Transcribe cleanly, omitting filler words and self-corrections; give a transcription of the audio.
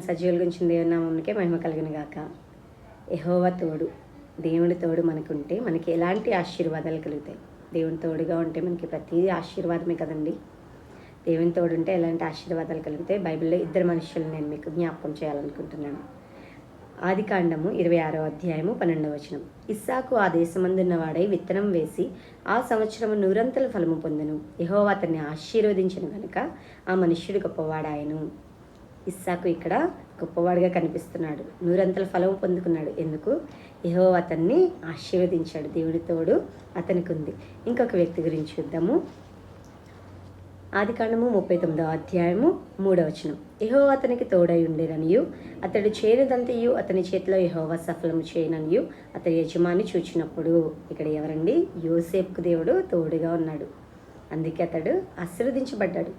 సజీవుల గురించి దేవుని నామమునికే మహిమ కలుగును గాక. యెహోవా తోడు, దేవుని తోడు మనకుంటే మనకి ఎలాంటి ఆశీర్వాదాలు కలుగుతాయి. దేవుని తోడుగా ఉంటే మనకి ప్రతిదీ ఆశీర్వాదమే కదండి. దేవుని తోడు ఉంటే ఎలాంటి ఆశీర్వాదాలు కలుగుతాయి. బైబిల్లో ఇద్దరు మనుషులు నేను మీకు జ్ఞాపకం చేయాలనుకుంటున్నాను. ఆదికాండము 26వ అధ్యాయము 12వ వచనం. ఇస్సాకు ఆ దేశమందున్న వాడై విత్తనం వేసి ఆ సంవత్సరము నూరంతల ఫలము పొందెను. యెహోవా అతన్ని ఆశీర్వదించెను గనుక ఆ మనుష్యుడు గొప్పవాడాయను. ఇస్సాకు ఇక్కడ గొప్పవాడిగా కనిపిస్తున్నాడు. నూరంతల ఫలం పొందుకున్నాడు. ఎందుకు? యెహోవా అతన్ని ఆశీర్వదించాడు. దేవుడి తోడు అతనికి ఉంది. ఇంకొక వ్యక్తి గురించి చూద్దాము. ఆదికాండము 39వ అధ్యాయము 3వ వచనం. యెహోవా అతనికి తోడై ఉండేననియు అతడు చేయనిదంతయు అతని చేతిలో యెహోవా సఫలము చేయననియు అతని యజమాని చూచినప్పుడు. ఇక్కడ ఎవరండి? యోసేపుకు దేవుడు తోడుగా ఉన్నాడు. అందుకే అతడు ఆశీర్వదించబడ్డాడు.